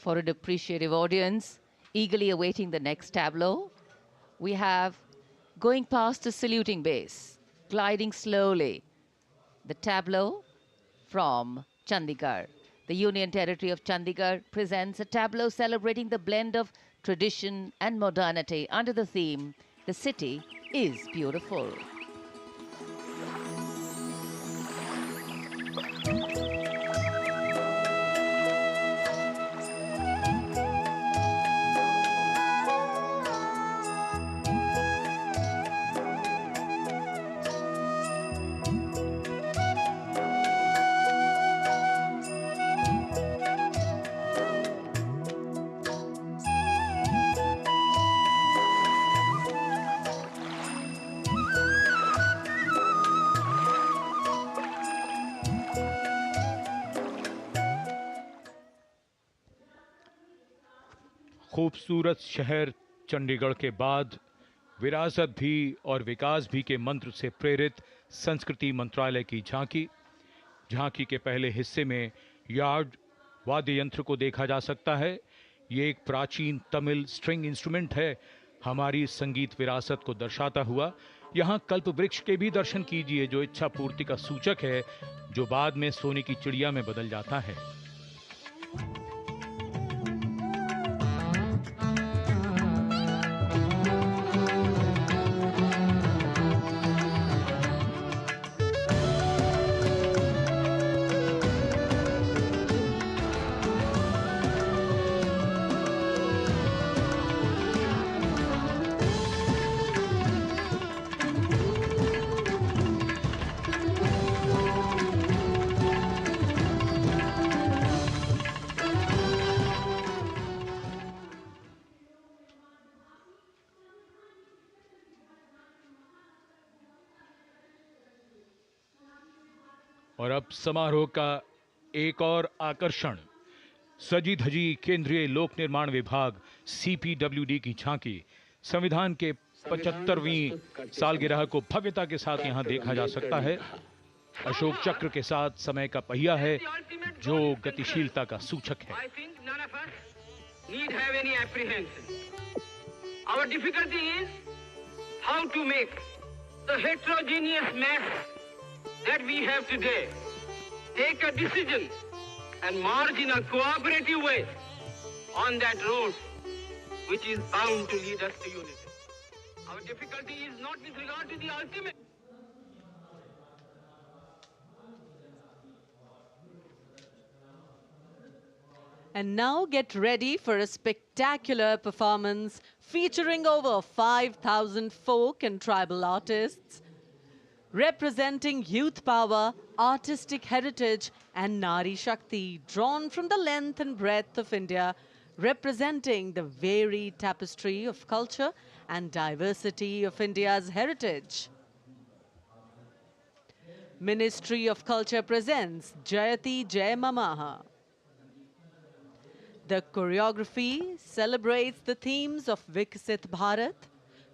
For an appreciative audience eagerly awaiting the next tableau, we have going past a saluting base, gliding slowly, the tableau from Chandigarh. The Union Territory of Chandigarh presents a tableau celebrating the blend of tradition and modernity under the theme, "The City is Beautiful." खूबसूरत शहर चंडीगढ़ के बाद विरासत भी और विकास भी के मंत्र से प्रेरित संस्कृति मंत्रालय की झांकी के पहले हिस्से में यार्ड वाद्य यंत्र को देखा जा सकता है। ये एक प्राचीन तमिल स्ट्रिंग इंस्ट्रूमेंट है, हमारी संगीत विरासत को दर्शाता हुआ। यहाँ कल्प वृक्ष के भी दर्शन कीजिए, जो इच्छा पूर्ति का सूचक है, जो बाद में सोने की चिड़िया में बदल जाता है। और अब समारोह का एक और आकर्षण, सजी धजी केंद्रीय लोक निर्माण विभाग सीपीडब्ल्यूडी की झांकी। संविधान के 75वीं सालगिरह को भव्यता के साथ यहां देखा जा सकता है। अशोक चक्र के साथ समय का पहिया है, जो गतिशीलता का सूचक है। Our difficulty is how to make the heterogeneous mass that we have today take a decision and march in a cooperative way on that road which is bound to lead us to unity. Our difficulty is not with regard to the ultimate. And now get ready for a spectacular performance featuring over 5,000 folk and tribal artists, representing youth power, artistic heritage, and Nari Shakti, drawn from the length and breadth of India, representing the varied tapestry of culture and diversity of India's heritage. Ministry of Culture presents Jayati Jai Mamaha. The choreography celebrates the themes of Viksit Bharat,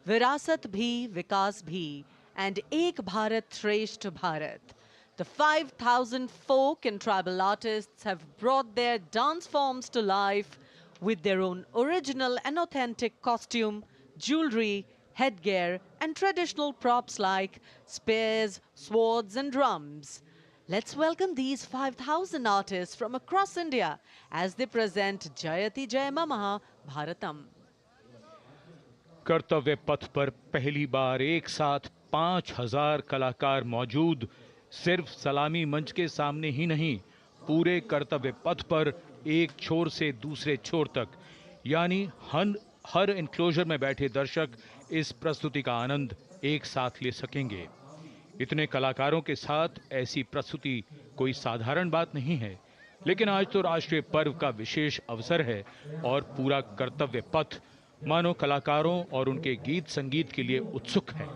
Virasat Bhi, Vikas Bhi, and Ek Bharat Shreshtha Bharat. The 5,000 folk and tribal artists have brought their dance forms to life with their own original and authentic costume, jewelry, headgear, and traditional props like spears, swords, and drums. Let's welcome these 5,000 artists from across India as they present Jayati Jai Mamaha Bharatam. कर्तव्य पथ पर पहली बार एक साथ 5,000 कलाकार मौजूद, सिर्फ सलामी मंच के सामने ही नहीं, पूरे कर्तव्य पथ पर एक छोर से दूसरे छोर तक, यानी हर एनक्लोजर में बैठे दर्शक इस प्रस्तुति का आनंद एक साथ ले सकेंगे। इतने कलाकारों के साथ ऐसी प्रस्तुति कोई साधारण बात नहीं है, लेकिन आज तो राष्ट्रीय पर्व का विशेष अवसर है और पूरा कर्तव्य पथ मानो कलाकारों और उनके गीत संगीत के लिए उत्सुक है।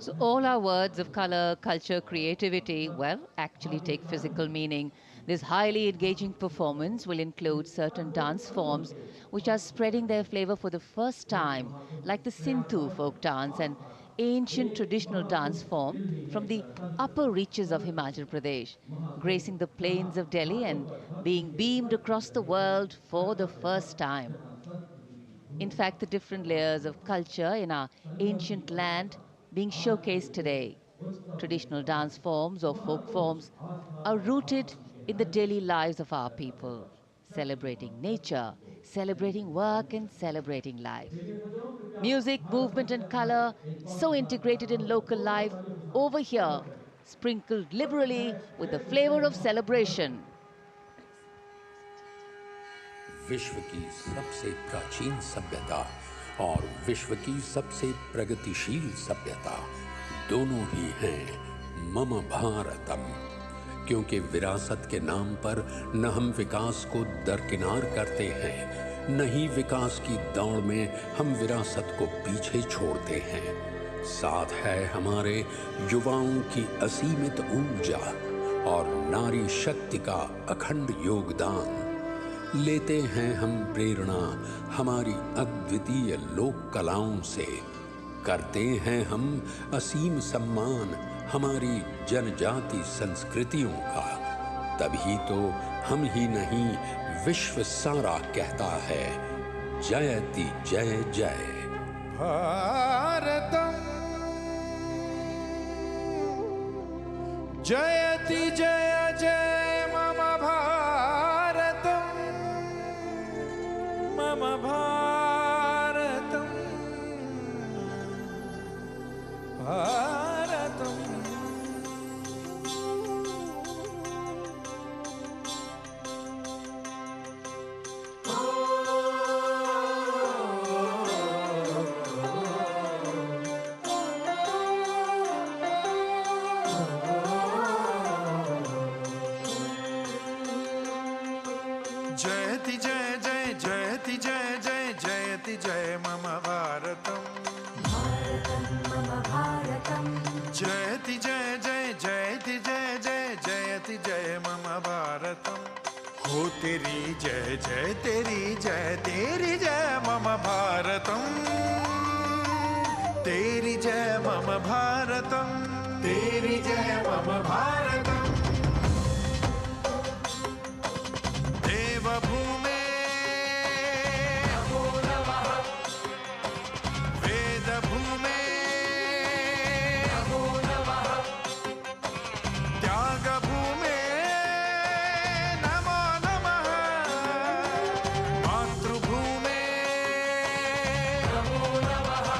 So all our words of color, culture, creativity, well, actually take physical meaning. This highly engaging performance will include certain dance forms which are spreading their flavor for the first time, like the Sindhu folk dance and ancient traditional dance form from the upper reaches of Himachal Pradesh, gracing the plains of Delhi and being beamed across the world for the first time. In fact, the different layers of culture in our ancient land being showcased today. Traditional dance forms or folk forms are rooted in the daily lives of our people, celebrating nature, celebrating work, and celebrating life. Music, movement, and color so integrated in local life over here, sprinkled liberally with the flavor of celebration. विश्व की सबसे प्राचीन सभ्यता और विश्व की सबसे प्रगतिशील सभ्यता दोनों ही हैं मम भारतम, क्योंकि विरासत के नाम पर न हम विकास को दरकिनार करते हैं, न ही विकास की दौड़ में हम विरासत को पीछे छोड़ते हैं। साथ है हमारे युवाओं की असीमित ऊर्जा और नारी शक्ति का अखंड योगदान। लेते हैं हम प्रेरणा हमारी अद्वितीय लोक कलाओं से, करते हैं हम असीम सम्मान हमारी जनजाति संस्कृतियों का। तभी तो हम ही नहीं विश्व सारा कहता है जयति जय जय भारतम, जयति जय जय मम भारतम, मम भारतम, भारतम। जयति जय जय जयति जय जय जयति जय मम भारतम, मम भारतम, जयति जय जय जयति जय जय जयति जय मम भारतम। हो तेरी जय जय तेरी जय मम भारतम, तेरी जय मम भारतम, तेरी जय मम भारतम। देवभूमे नमो नमः, वेदभूमे नमो नमः, त्यागभूमे नमो नमः, मातृभूमे नमो नमः।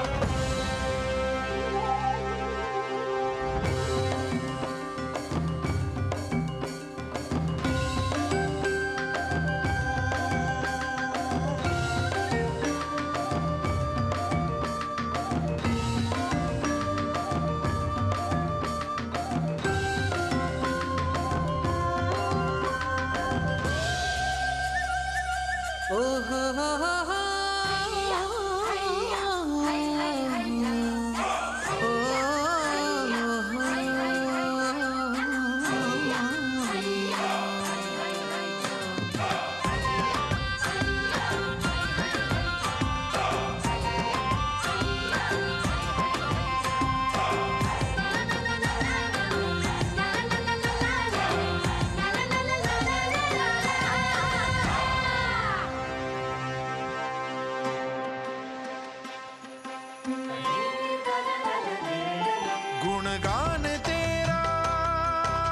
गुणगान तेरा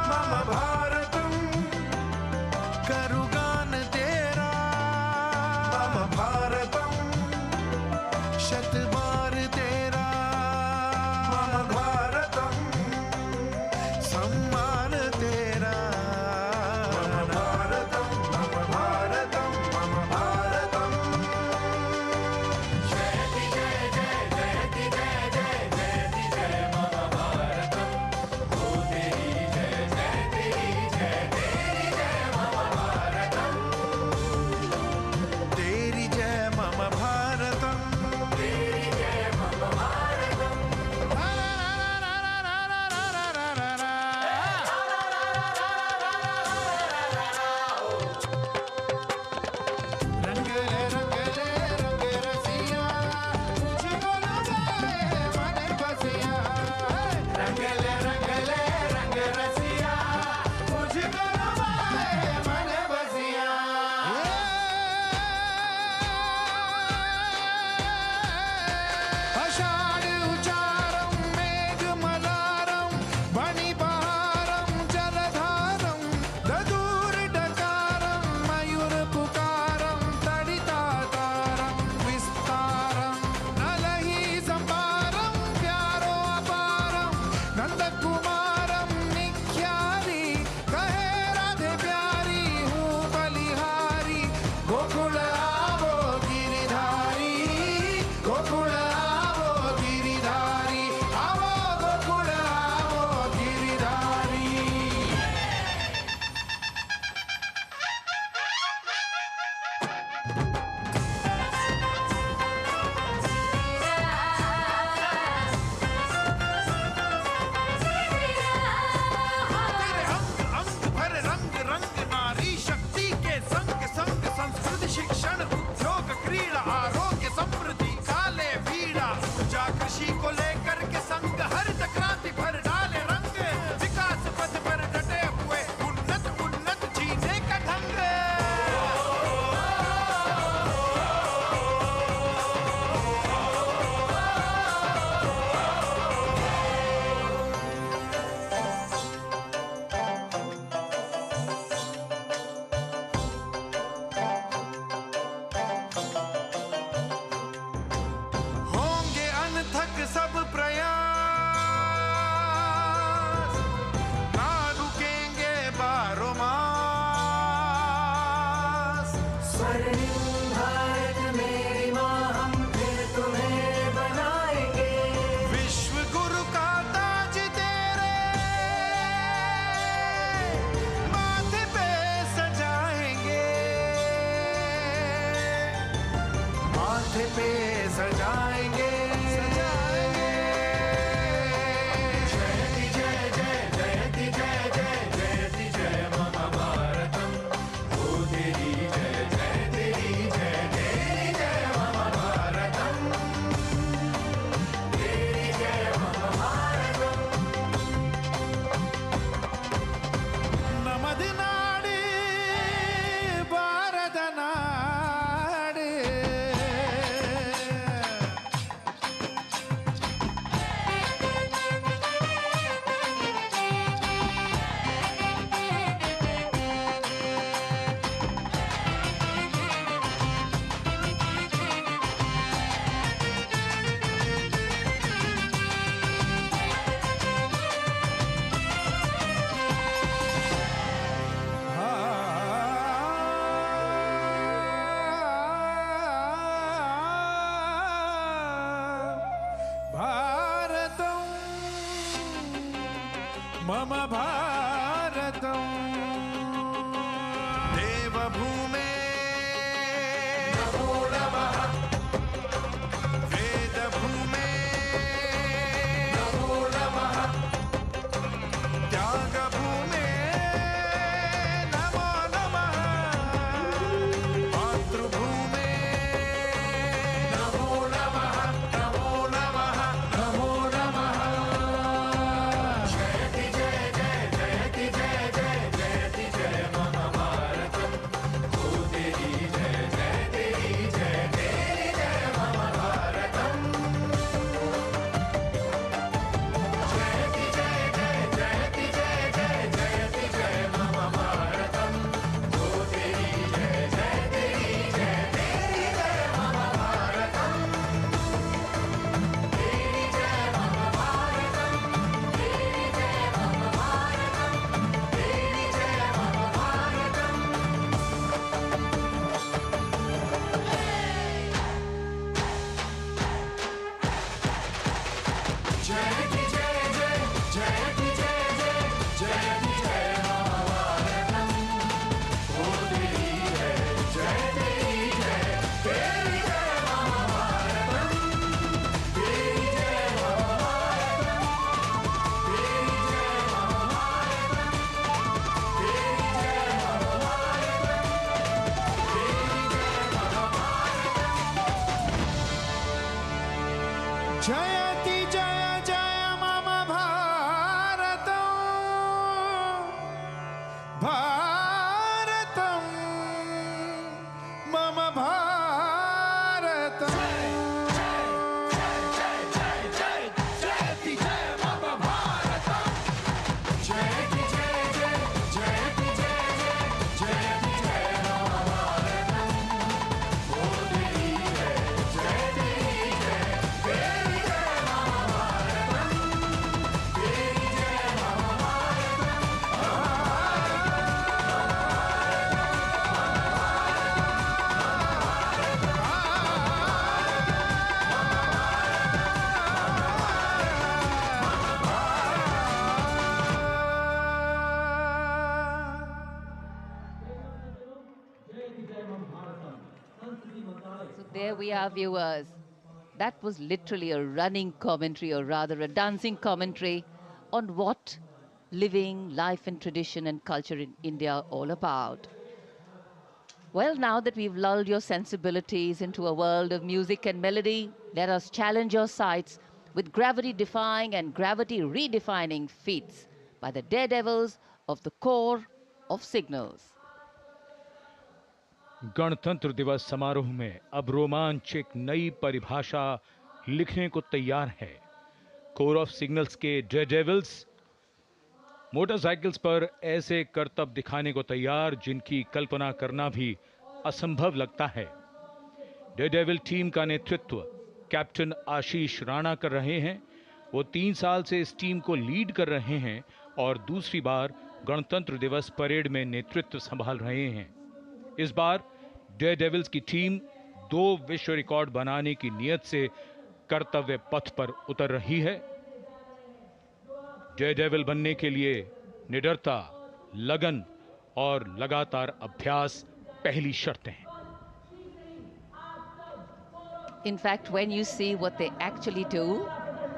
मम भारतम, करुगान तेरा मम भारतम, शतबार तेरा मम भारतम, सम्मान तेरा मम भारतम, मम भारतम, मम भारतम। जयति जय जय जयति जय जय जयति जय मम भारतम, हो तेरी जय जय तेरी जय मम भारतम, तेरी जय मम भारतम, तेरी माथे पे सजाएंगे सजाएंगे। जयति जय जय जयति जय जय जयति जय मम भारतम। हो तेरी जय जय तेरी जय तेरी जय मम भारतम। तेरी जय मम भारतम। नमद नाडे भारत नाडे। भारतम मम भारतम। देवभूमे नमो नमः। वेदभूमे नमो नमः। त्यागभूमे नमो नमः। मातृभूमे नमो नमः नमो नमः नमो नमः। जयति जय जय जयति जय जय जयति जय मम भारतम। हो तेरी जय जय तेरी जय तेरी जय मम भारतम। जयति जय जय जयति जय जय जयति जय मम भारतम। हो तेरी जय जय तेरी जय तेरी जय मम भारतम। तेरी जय मम भारतम। तेरी जय मम भारतम। तेरी जय मम भारतम। जयति जय जय जयति जय जय जयति जय मम भारतम। हो तेरी जय जय तेरी जय तेरी जय मम भारतम। तेरी जय मम भारतम। तेरी जय मम भारतम। तेरी जय मम भारतम। तेरी जय मम भारतम। जयति जय जय मम भारतम। भारतम मम भारतम। जयति जय मम भारतम। जयति जय जय जयति जय जय जयति जय मम भारतम। हो तेरी जय जय तेरी जय तेरी जय मम भारतम। तेरी जय मम Bharatam. So there we are, viewers. That was literally a running commentary, or rather a dancing commentary, on what living, life and tradition and culture in India are all about. Well, now that we've lulled your sensibilities into a world of music and melody, let us challenge your sights with gravity-defying and gravity-redefining feats by the daredevils of the Corps of Signals. गणतंत्र दिवस समारोह में अब रोमांच एक नई परिभाषा लिखने को तैयार है। कोर ऑफ सिग्नल्स के डेयरडेविल्स मोटरसाइकिल्स पर ऐसे करतब दिखाने को तैयार जिनकी कल्पना करना भी असंभव लगता है। डेयरडेविल टीम का नेतृत्व कैप्टन आशीष राणा कर रहे हैं। वो 3 साल से इस टीम को लीड कर रहे हैं और दूसरी बार गणतंत्र दिवस परेड में नेतृत्व संभाल रहे हैं। इस बार डेयरडेविल्स की टीम 2 विश्व रिकॉर्ड बनाने की नियत से कर्तव्य पथ पर उतर रही है। डेयरडेविल बनने के लिए निडरता, लगन और लगातार अभ्यास पहली शर्तें हैं। In fact, when you see what they actually do,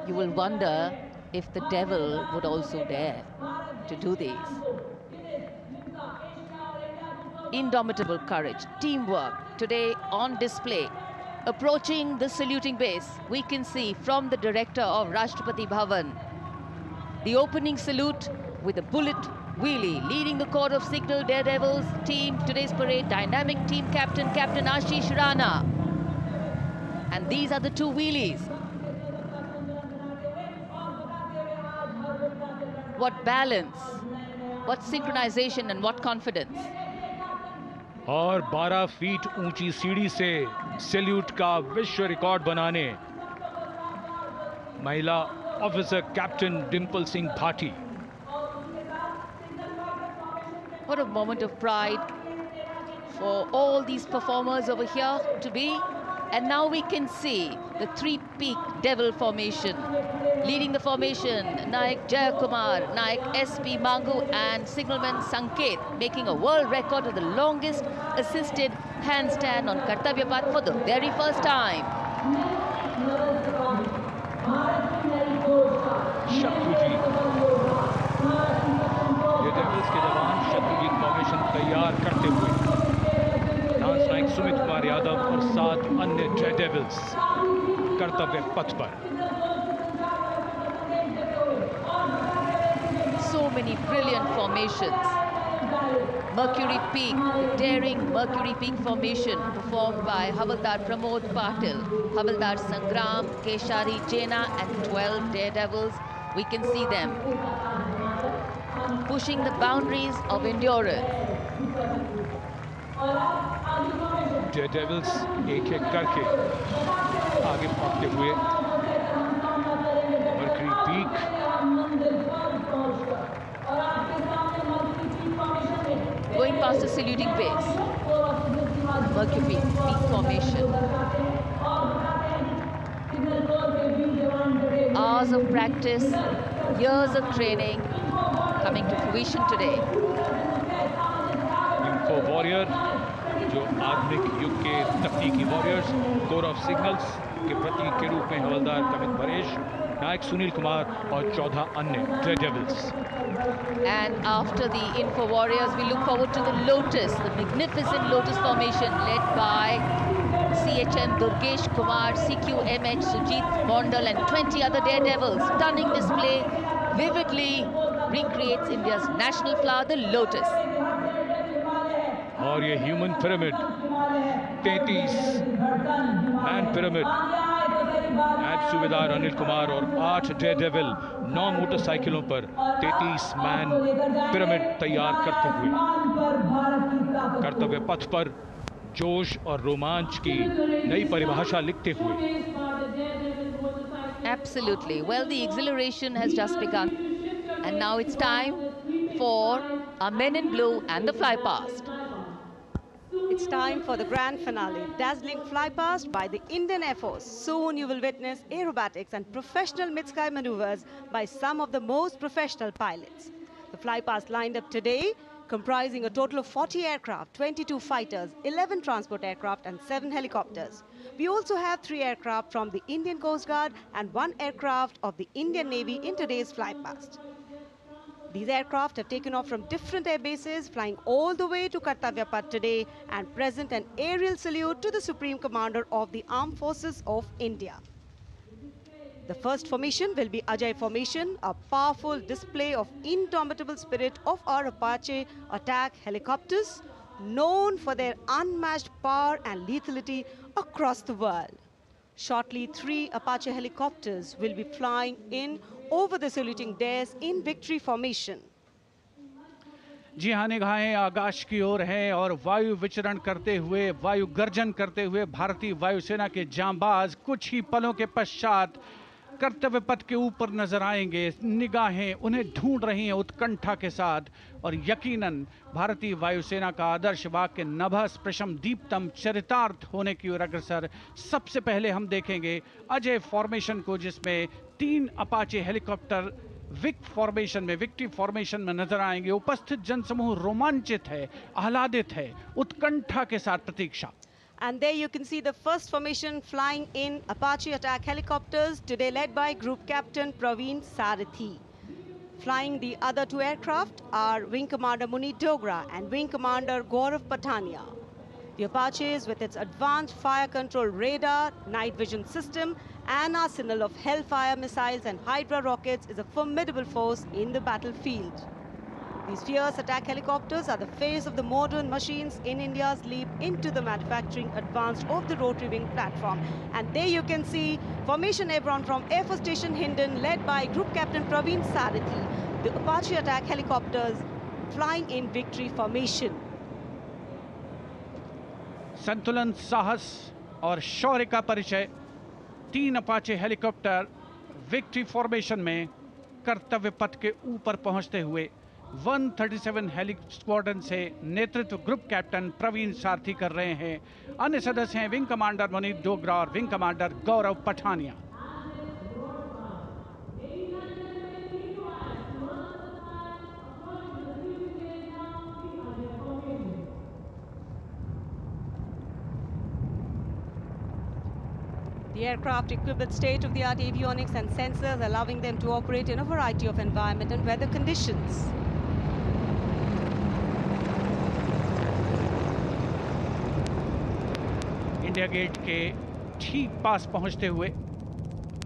you will wonder if the devil would also dare to do these. Indomitable courage, teamwork, today on display. Approaching the saluting base, we can see from the director of Rashtrapati Bhavan, the opening salute with a bullet wheelie, leading the Corps of Signal Daredevils team, today's parade, dynamic team captain, Captain Ashish Rana. And these are the two wheelies. What balance, what synchronization and what confidence. और 12 feet ऊंची सीढ़ी से salute का विश्व record बनाने महिला officer captain Dimple Singh Bhati. What a moment of pride for all these performers over here to be. And now we can see the three-peak devil formation. Leading the formation, Naik Jayakumar, Naik SP Mangu and signalman Sanket, making a world record of the longest assisted handstand on Kartavya Path for the very first time. Shatrujeet, ये Devils के जवान Shatrujeet formation तैयार करते हुए dance Naik Sumit Kumar Yadav और 7 अन्य जय devils कर्तव्य पथ पर. So many brilliant formations. Mercury Peak, the daring Mercury Peak formation performed by Havaldar Pramod Patil, Havaldar Sangram, Keshari Jena and 12 daredevils. We can see them pushing the boundaries of endurance. Devils एक एक करके आगे भागते हुए Mercury Peak going past the saluting base. Mercury Peak formation. Hours of practice, years of training coming to fruition today. Info warrior जो आधुनिक युग के तकनीकी वॉरियर्स, कोर ऑफ सिग्नल्स के प्रतीक के रूप में हवलदार कमित परेश, नायक सुनील कुमार और 14 अन्य जय devils. And after the Info Warriors, we look forward to the Lotus, the magnificent Lotus formation led by CHM Durgesh Kumar, CQMH Sujit Mondal and 20 other daredevils. Stunning display vividly recreates India's national flower, the Lotus. और ये human pyramid 33 man pyramid, नायब सूबेदार अनिल कुमार और 8 Daredevil 9 मोटरसाइकिलों पर 33 man pyramid तैयार करते हुए कर्तव्य पथ पर जोश और रोमांच की नई परिभाषा लिखते हुए. Absolutely. Well, the exhilaration has just begun. And now it's time for our men in blue and the fly past. It's time for the grand finale, dazzling fly past by the Indian Air Force. Soon you will witness aerobatics and professional mid-sky maneuvers by some of the most professional pilots. The fly past lined up today, comprising a total of 40 aircraft, 22 fighters, 11 transport aircraft and 7 helicopters. We also have 3 aircraft from the Indian Coast Guard and 1 aircraft of the Indian Navy in today's fly past. These aircraft have taken off from different air bases, flying all the way to Kartavya Path today and present an aerial salute to the Supreme Commander of the Armed Forces of India. The first formation will be Ajay Formation, a powerful display of indomitable spirit of our Apache attack helicopters, known for their unmatched power and lethality across the world. Shortly, 3 Apache helicopters will be flying in over the saluting dais in victory formation. जी हाँ, निगाहें आकाश की ओर हैं और वायु विचरण करते हुए, वायु गर्जन करते हुए भारतीय वायुसेना के जांबाज कुछ ही पलों के पश्चात कर्तव्य पथ के ऊपर नजर आएंगे. निगाहें उन्हें ढूंढ रही हैं उत्कंठा के साथ और यकीनन भारतीय वायुसेना का आदर्श वाक्य नभः स्पृशम दीप्तम चरितार्थ होने की ओर अग्रसर. सबसे पहले हम देखेंगे अजय फॉर्मेशन को, जिसमें 3 अपाचे हेलीकॉप्टर विक फॉर्मेशन में, विक्ट्री फॉर्मेशन में नजर आएंगे. उपस्थित जनसमूह रोमांचित है, आह्लादित है, उत्कंठा के साथ प्रतीक्षा. And there you can see the first formation flying in Apache attack helicopters, today led by Group Captain Praveen Sarathi. Flying the other two aircraft are Wing Commander Munit Dogra and Wing Commander Gaurav Patania. The Apaches, with its advanced fire control radar, night vision system, and arsenal of Hellfire missiles and Hydra rockets, is a formidable force in the battlefield. These fierce attack helicopters are the face of the modern machines in India's leap into the manufacturing advance of the rotary wing platform. And there you can see Formation Airborne from Air Force Station Hindon, led by Group Captain Praveen Sarathi. The Apache attack helicopters flying in victory formation. संतुलन, साहस और शौर्य का परिचय 3 Apache helicopter victory formation में कर्तव्य पथ के ऊपर पहुंचते हुए 137 हेली स्क्वाड्रन से नेतृत्व ग्रुप कैप्टन प्रवीण सारथी कर रहे हैं। अन्य सदस्य हैं विंग कमांडर मुनीत डोगरा और wing commander Gaurav Pathania. The aircraft equipped with state-of-the-art avionics and sensors, allowing them to operate in a variety of environment and weather conditions. India Gate के ठीक पास पहुंचते हुए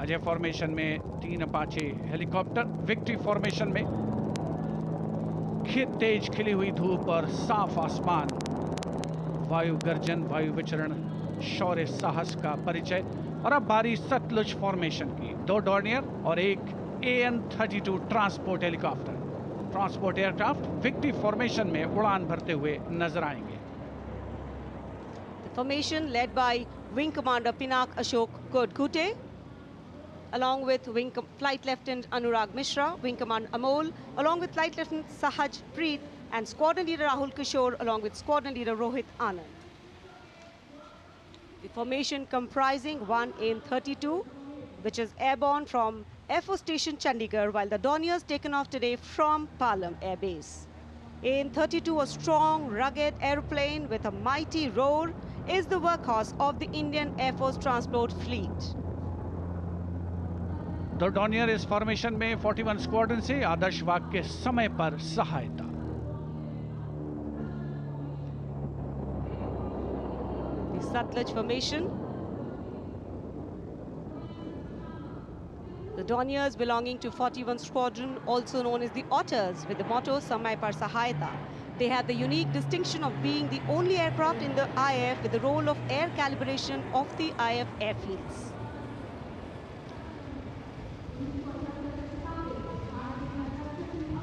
अजय फॉर्मेशन में 3 अपाचे हेलीकॉप्टर विक्ट्री फॉर्मेशन में तेज खिली हुई धूप और साफ आसमान, वायु गर्जन, वायु विचरण, शौर्य साहस का परिचय। और अब बारी सतलुज फॉर्मेशन की। 2 डॉर्नियर और एक AN-32 transport helicopter, transport aircraft victory formation में उड़ान भरते हुए नजर आएंगे। The formation led by Wing Commander Pinak Ashok Kodkute, along with Flight Lieutenant Anurag Mishra, Wing Commander Amol, along with Flight Lieutenant Sahaj Preet, and Squadron Leader Rahul Kishore, along with Squadron Leader Rohit Anand. The formation comprising one AN-32, which is airborne from Air Force Station Chandigarh, while the Dorniers taken off today from Palam Air Base. AN-32, a strong, rugged aeroplane with a mighty roar, is the workhorse of the Indian Air Force transport fleet. The Dornier इस formation में 41 squadron से आदर्श वाग के समय पर सहायता। The Satluj formation. The Dorniers belonging to 41 Squadron, also known as the Otters, with the motto Samay Par Sahayata. They have the unique distinction of being the only aircraft in the IF with the role of air calibration of the IF airfields.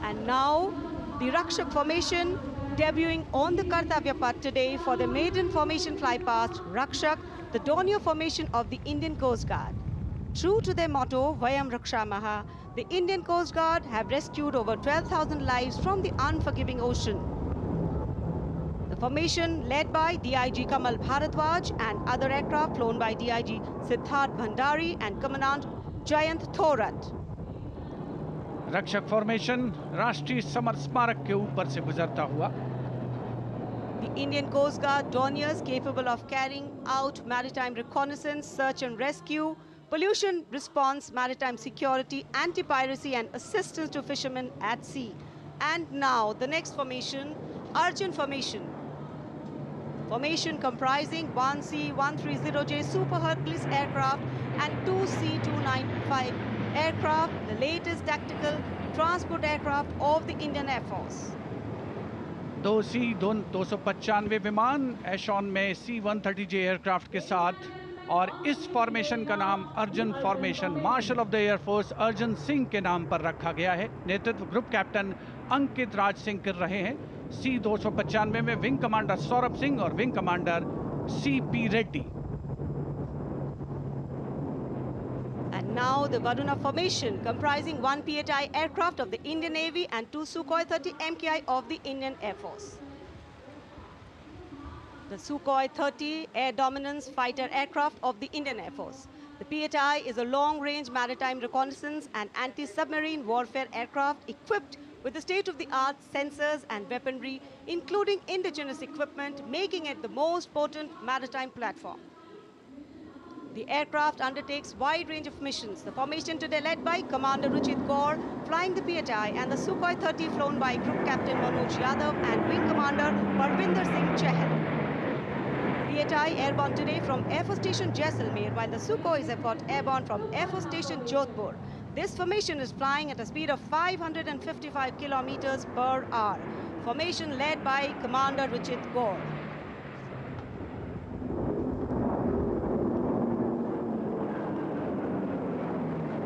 And now, the Rakshak formation debuting on the Kartavya Path today for the maiden formation flypast, Rakshak, the Dornier formation of the Indian Coast Guard. True to their motto, Vayam Rakshamaha, the Indian Coast Guard have rescued over 12,000 lives from the unforgiving ocean. The formation led by DIG Kamal Bharadwaj and other aircraft flown by DIG Siddharth Bhandari and Commandant Jayant Thorat. रक्षक formation राष्ट्रीय summer स्मारक के ऊपर से गुजरता हुआ। The Indian Coast Guard Dorniers capable of carrying out maritime reconnaissance, search and rescue, pollution response, maritime security, anti-piracy and assistance to fishermen at sea. And now the next formation, Arjun formation. Formation comprising 1 C-130J Super Hercules aircraft and 2 C-295 aircraft, the latest tactical transport aircraft of the Indian Air Force. 2 C-295 विमान एशॉन में C-130J aircraft के साथ, और इस formation का नाम Arjun formation marshal of the air force Arjun Singh के नाम पर रखा गया है। नेतृत्व ग्रुप कैप्टन अंकित राज सिंह कर रहे हैं। C-295 में विंग कमांडर सौरभ सिंह और wing commander C.P. Reddy. And now the Varuna formation comprising 1 P-8I aircraft of the Indian Navy and 2 Sukhoi 30 MKI of the Indian Air Force. The Sukhoi 30 air dominance fighter aircraft of the Indian Air Force. The P-8I is a long-range maritime reconnaissance and anti-submarine warfare aircraft equipped with the state-of-the-art sensors and weaponry, including indigenous equipment, making it the most potent maritime platform. The aircraft undertakes wide range of missions. The formation today led by Commander Ruchit Kaur, flying the PHI, and the Sukhoi 30 flown by Group Captain Manoj Yadav and Wing Commander Parvinder Singh Chahal. PHI airborne today from Air Force Station Jaisalmer, while the Sukhois have got airborne from Air Force Station Jodhpur. This formation is flying at a speed of 555 kilometers per hour. Formation led by Commander Ruchit Kaur.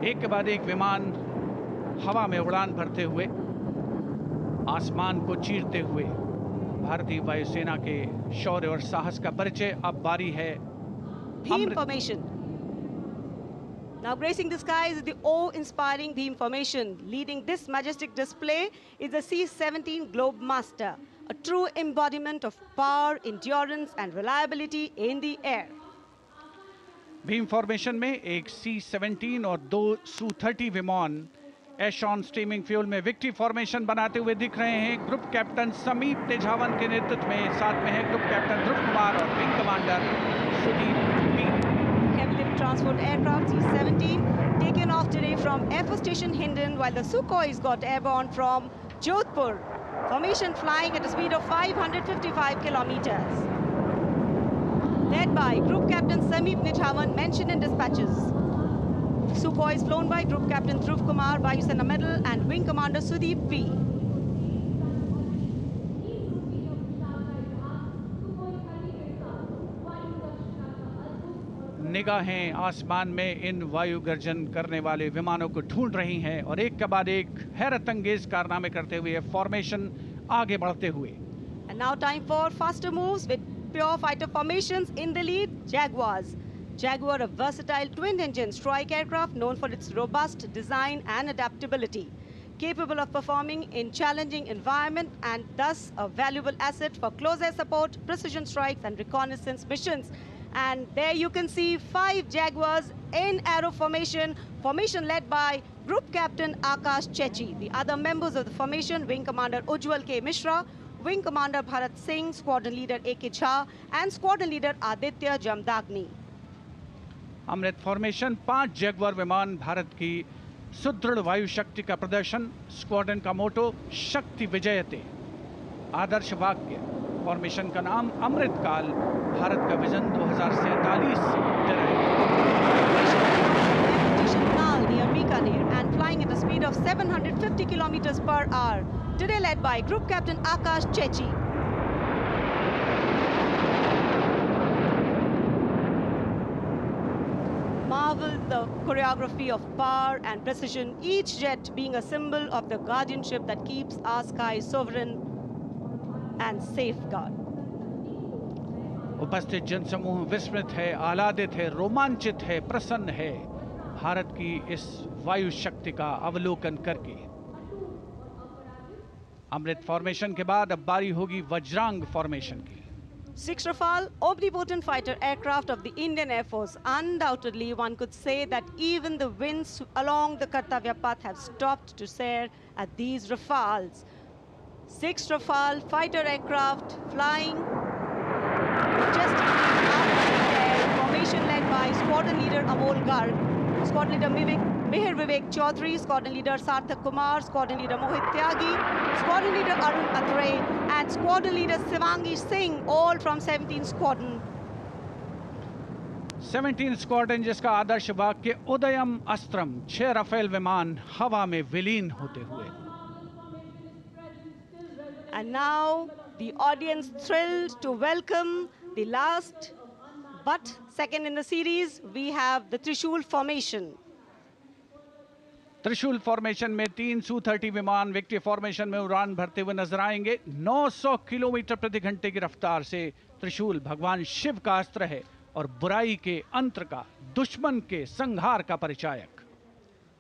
एक के बाद एक विमान हवा में उड़ान भरते हुए आसमान को चीरते हुए भारतीय वायुसेना के शौर्य और साहस का परिचय। अब बारी है Beam formation. Now gracing the skies is the awe-inspiring beam formation. Leading this majestic display is the C-17 Globemaster, a true embodiment of power, endurance and reliability in the air. Beam formation में एक C-17 और 2 Su-30 विमान एशॉन steaming fuel में victory formation बनाते हुए दिख रहे हैं। ग्रुप कैप्टन समीप तेजावन के नेतृत्व में साथ में है ग्रुप कैप्टन ध्रुव कुमार और wing commander Sudeep P. Heavy lift transport aircraft C-17 taken off today from Air Force Station Hindon, while the Sukhois got airborne from Jodhpur. Formation flying at a speed of 555 kilometers. Led by Group Captain Sameep Nithawan, mentioned in dispatches. Sukhoi is flown by Group Captain Dhruv Kumar, Vayu Sena Medal, and Wing Commander Sudeep P. निगाहें आसमान में इन वायु गर्जन करने वाले विमानों को ढूंढ रही हैं और एक के बाद एक हैरत अंगेज कारनामे करते हुए फॉर्मेशन आगे बढ़ते हुए। And now time for faster moves with pure fighter formations. In the lead, Jaguars. Jaguar, a versatile twin-engine strike aircraft known for its robust design and adaptability, capable of performing in challenging environment and thus a valuable asset for close air support, precision strikes and reconnaissance missions. And there you can see 5 Jaguars in arrow formation, formation led by Group Captain Akash Chechi. The other members of the formation, Wing Commander Ujjwal K. Mishra, Wing Commander Bharat Singh, Squadron Leader A.K. Jha and Squadron Leader Aditya Jamdagni. Amrit formation 5 Jaguar विमान भारत की सुदृढ़ वायु शक्ति का प्रदर्शन। Squadron का मोटो शक्ति विजयते। आदर्श वाक्य फॉर्मेशन का नाम अमृत काल। भारत का vision 2047 near Bikaner and flying at a speed of 750 kilometers per hour. Today led by Group Captain Akash Chechi. Marvel the choreography of power and precision, each jet being a symbol of the guardianship that keeps our skies sovereign and safeguard. उपस्थित जनसमूह विस्मित है, आह्लादित है, रोमांचित है, प्रसन्न है भारत की इस वायु शक्ति का अवलोकन करके। अमृत फॉर्मेशन के बाद अब बारी होगी वज्रांग फॉर्मेशन की। 6 Rafale, omnipotent fighter aircraft of the Indian Air Force. Undoubtedly, one could say that even the winds along the Kartavya path have stopped to stare at these Rafales. 6 Rafale fighter aircraft flying majestically up in the air. Formation led by Squadron Leader Amol Garg, Squadron Leader Mihir Vivek Chaudhary, Squadron Leader Sarthak Kumar, Squadron Leader Mohit Tyagi, Squadron Leader Arun Atre, and Squadron Leader Shivangi Singh, all from 17 Squadron. 17 squadron जिसका आदर्श वाक्य उदयम अस्त्रम। 6 Rafale विमान हवा में विलीन होते हुए। And now the audience thrilled to welcome the last but second in the series. We have the Trishul formation. त्रिशूल formation में 3 Su-30 विमान विक्ट्री फॉर्मेशन में उड़ान भरते हुए नजर आएंगे। 900 किलोमीटर प्रति घंटे की रफ्तार से त्रिशूल भगवान शिव का अस्त्र है और बुराई के अंत का, दुश्मन के संहार का परिचायक।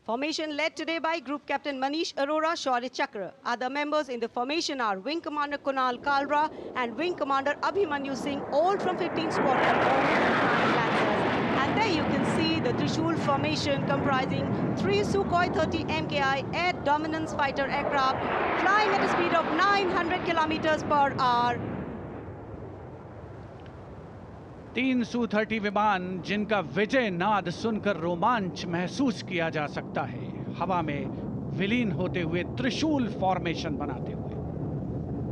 Formation led today by Group Captain Manish Arora, Shaurya Chakra. Other members in the formation are Wing Commander Kunal Kalra and Wing Commander Abhimanyu Singh, all from 15 Squadron, all from 9 Lancers. And there you can see the Trishul formation comprising 3 Sukhoi 30 MKI air dominance fighter aircraft flying at a speed of 900 kilometers per hour. 3 Su-30 विमान जिनका विजय नाद सुनकर रोमांच महसूस किया जा सकता है, हवा में विलीन होते हुए त्रिशूल फॉर्मेशन बनाते हुए।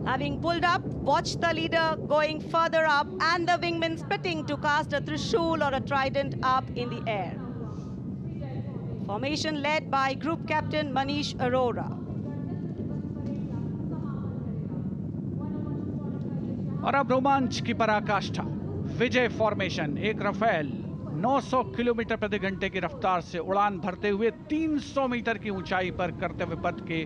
Having pulled up, watch the leader going further up and the wingman spitting to cast a Trishul or a trident up in the air. Formation led by Group Captain Manish Arora. और अब रोमांच की पराकाष्ठा, विजय formation. एक Rafale 900 kilometre प्रति घंटे की रफ्तार से उड़ान भरते हुए 300 मीटर की ऊंचाई पर कर्तव्य पथ के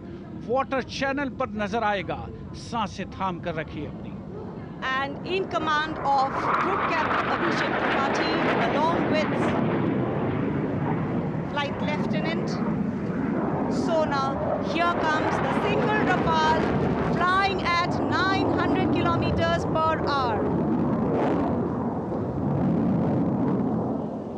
वाटर चैनल पर नजर आएगा। सांसें थाम कर रखिए अपनी। And in command of Group Captain Abhishek Tripathi along with Flight Lieutenant Sona, here comes the single Rafale flying at 900 kilometers per hour.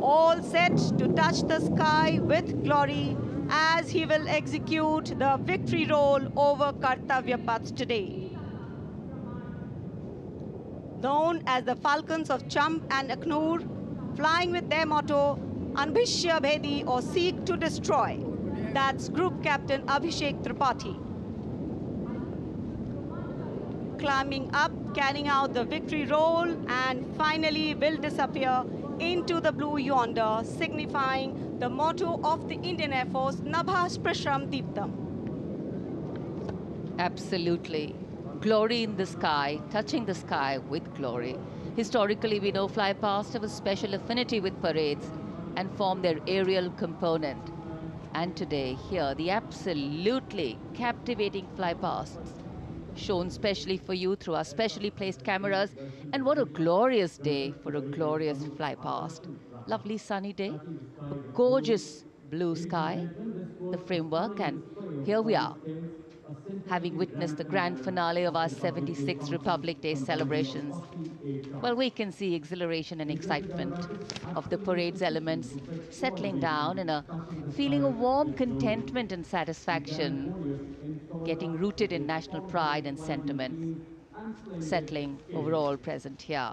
All set to touch the sky with glory as he will execute the victory roll over Kartavya Path today. Known as the Falcons of Champ and Aknoor, flying with their motto, Anbhishya Bhedi or Seek to Destroy. That's Group Captain Abhishek Tripathi. Climbing up, carrying out the victory roll, and finally will disappear into the blue yonder, signifying the motto of the Indian Air Force, Nabhas Prashram Deeptam. Absolutely. Glory in the sky, touching the sky with glory. Historically, we know fly past have a special affinity with parades and form their aerial component. And today, here, the absolutely captivating fly pasts shown specially for you through our specially placed cameras. And what a glorious day for a glorious fly past. Lovely sunny day, a gorgeous blue sky, the framework, and here we are, having witnessed the grand finale of our 76th Republic Day celebrations. Well, we can see exhilaration and excitement of the parade's elements settling down in a feeling of warm contentment and satisfaction, getting rooted in national pride and sentiment, settling overall present here.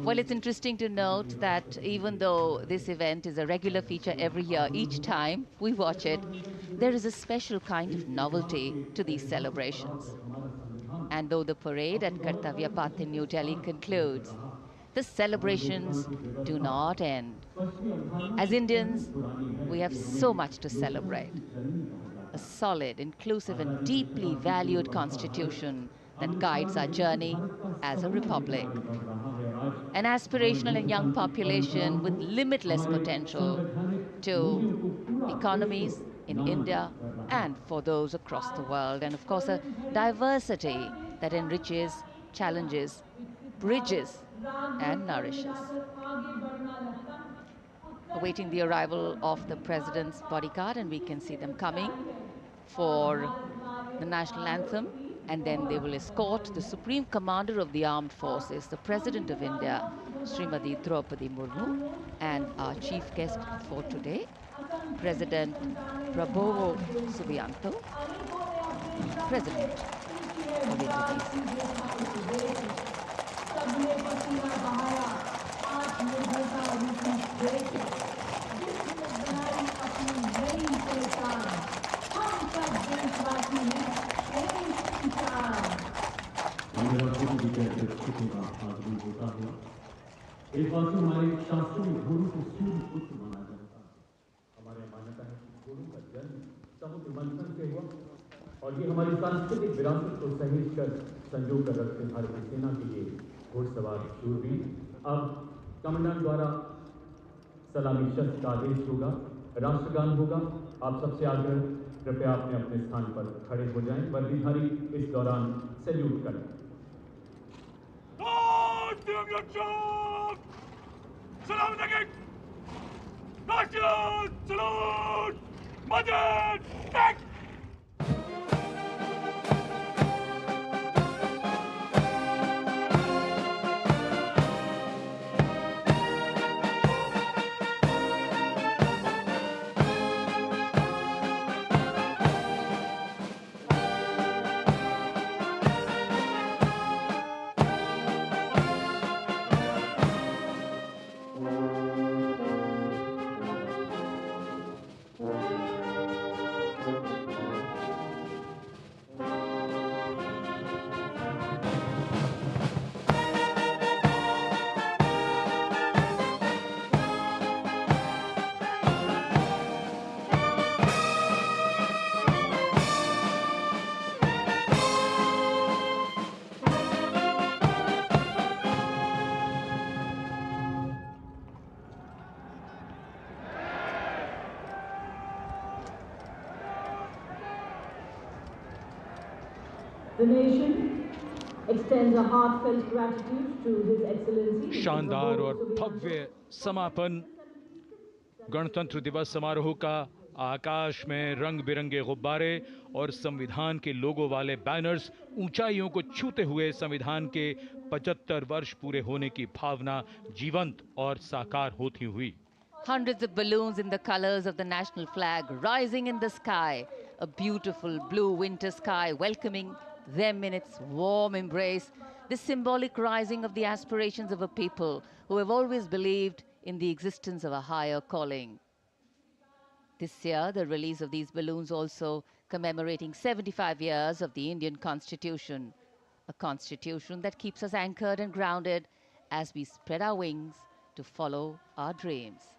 Well, it's interesting to note that even though this event is a regular feature every year, each time we watch it, there is a special kind of novelty to these celebrations. And though the parade at Kartavya Path in New Delhi concludes, the celebrations do not end. As Indians, we have so much to celebrate. A solid, inclusive, and deeply valued constitution that guides our journey as a republic. An aspirational and young population with limitless potential to economies in India and for those across the world. And of course, a diversity that enriches, challenges, bridges, and nourishes. Awaiting the arrival of the President's bodyguard, and we can see them coming for the national anthem. And then they will escort the Supreme Commander of the Armed Forces, the President of India, Srimati Draupadi Murmu, and our chief guest for today, President Prabowo Subianto, President of Indonesia. एक बात तो हमारे शास्त्रों में घोड़ों को सूर्य पुत्र माना जाता है। हमारे मान्यता है कि घोड़ों का जन्म समुद्र मंथन से हुआ और ये हमारी सांस्कृतिक विरासत को सहेज कर संजो कर रखते भारतीय सेना के लिए घोड़सवार शूरवीर। अब कमांडेंट द्वारा सलामी शस्त्र का आदेश होगा, राष्ट्रगान होगा। आप सबसे आग्रह कृपया अपने अपने स्थान पर खड़े हो जाएं। वर्दीधारी इस दौरान सैल्यूट करें। Salam alaikum. National salute. Madad back. The nation extends a heartfelt gratitude to His Excellency. शानदार और भव्य समापन गणतंत्र दिवस समारोह का। आकाश में रंग बिरंगे गुब्बारे और संविधान के लोगो वाले बैनर्स ऊंचाइयों को छूते हुए संविधान के 75 वर्ष पूरे होने की भावना जीवंत और साकार होती हुई। Hundreds of balloons in the colors of the national flag rising in the sky. A beautiful blue winter sky welcoming them in its warm embrace. This symbolic rising of the aspirations of a people who have always believed in the existence of a higher calling. This year, the release of these balloons also commemorating 75 years of the Indian Constitution. A constitution that keeps us anchored and grounded as we spread our wings to follow our dreams.